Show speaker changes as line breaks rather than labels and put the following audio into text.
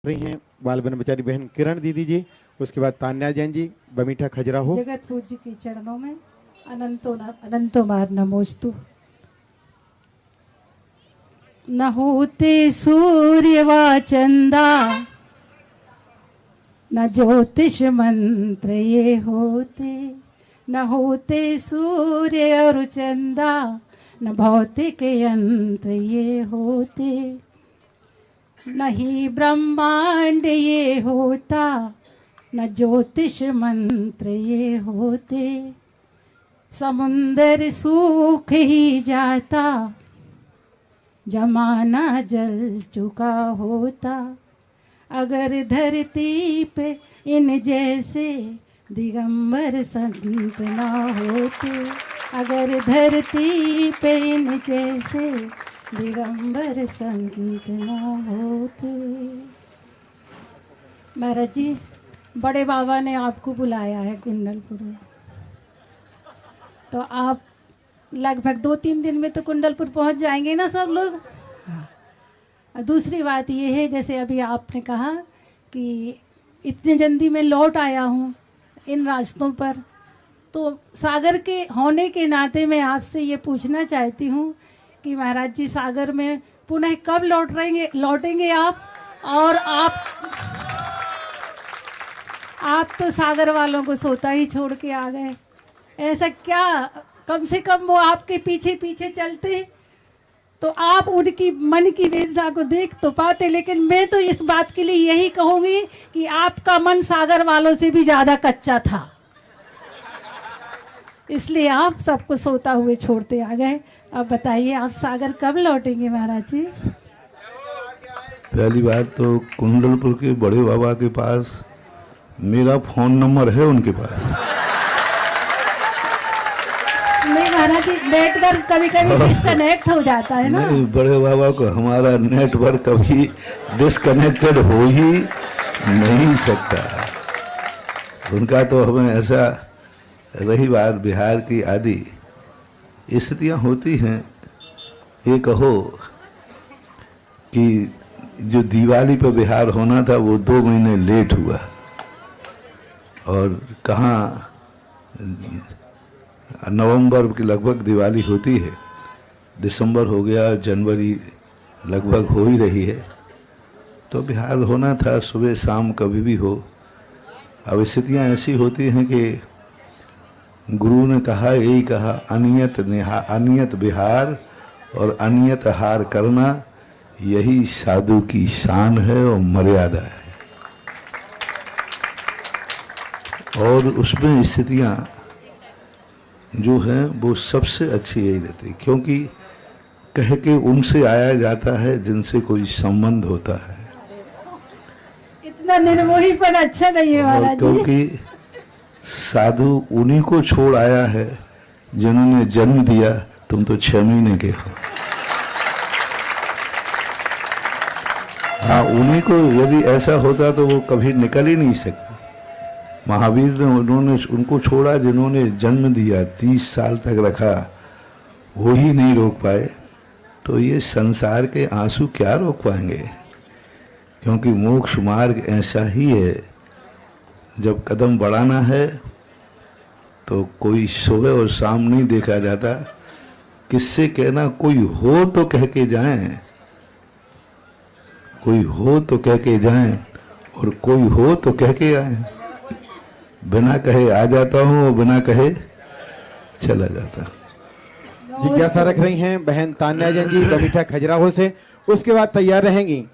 रही हैं बाल बन बेचारी बहन किरण दीदी जी, उसके बाद तान्या जैन जी बमीठा खजुराहो।
जगत पूज्य के चरणों में अनंतो बार नमोस्तु। न होते सूर्य व चंदा, न ज्योतिष मंत्र ये होते। न होते सूर्य और चंदा, न भौतिक यंत्र ये होते। नहीं ब्रह्मांड ये होता, न ज्योतिष मंत्र ये होते। समुंदर सूख ही जाता, जमाना जल चुका होता। अगर धरती पे इन जैसे दिगंबर संत ना होते। अगर धरती पे इन जैसे दिगंबर संत ना होते। महाराज जी, बड़े बाबा ने आपको बुलाया है कुंडलपुर में, तो आप लगभग 2-3 दिन में तो कुंडलपुर पहुंच जाएंगे ना सब लोग। हाँ। दूसरी बात ये है, जैसे अभी आपने कहा कि इतने जल्दी मैं लौट आया हूँ इन रास्तों पर, तो सागर के होने के नाते मैं आपसे ये पूछना चाहती हूँ कि महाराज जी सागर में पुनः कब लौटेंगे आप। और आप तो सागर वालों को सोता ही छोड़ के आ गए। ऐसा क्या, कम से कम वो आपके पीछे पीछे चलते तो आप उनकी मन की वेदना को देख तो पाते। लेकिन मैं तो इस बात के लिए यही कहूंगी कि आपका मन सागर वालों से भी ज्यादा कच्चा था, इसलिए आप सबको सोता हुए छोड़ते आ गए। अब बताइए, आप सागर कब लौटेंगे महाराज जी?
पहली बात तो कुंडलपुर के बड़े बाबा के पास मेरा फोन नंबर है, उनके पास।
नहीं महाराज जी, नेटवर्क कभी कभी डिस्कनेक्ट हो जाता है ना।
नहीं, बड़े बाबा को हमारा नेटवर्क कभी डिस्कनेक्टेड हो ही नहीं सकता। उनका तो हमें ऐसा, रही बात बिहार की आदि स्थितियाँ होती हैं। ये कहो कि जो दिवाली पर बिहार होना था वो 2 महीने लेट हुआ, और कहाँ नवंबर के लगभग दिवाली होती है, दिसंबर हो गया, जनवरी लगभग हो ही रही है। तो बिहार होना था सुबह शाम कभी भी हो। अब स्थितियाँ ऐसी होती हैं कि गुरु ने कहा, यही कहा, अनियत बिहार और अनियत हार करना, यही साधु की शान है और मर्यादा है। और उसमें स्थितियाँ जो हैं वो सबसे अच्छी यही रहती, क्योंकि कह के उनसे आया जाता है जिनसे कोई संबंध होता है।
इतना निर्मोहीपन अच्छा नहीं है महाराज जी।
क्योंकि साधु उन्हीं को छोड़ आया है जिन्होंने जन्म दिया। तुम तो 6 महीने के हो। हाँ, उन्हीं को यदि ऐसा होता तो वो कभी निकल ही नहीं सकते। महावीर ने उनको छोड़ा जिन्होंने जन्म दिया, 30 साल तक रखा, वो ही नहीं रोक पाए। तो ये संसार के आंसू क्या रोक पाएंगे? क्योंकि मोक्ष मार्ग ऐसा ही है, जब कदम बढ़ाना है तो कोई सुबह और शाम नहीं देखा जाता। किससे कहना, कोई हो तो कह के जाएं, कोई हो तो कह के जाएं, और कोई हो तो कह के आए। बिना कहे आ जाता हूँ और बिना कहे चला जाता।
जिज्ञासा रख रही हैं बहन तान्या जैन जी बमीठा खजुराहो से। उसके बाद तैयार रहेंगी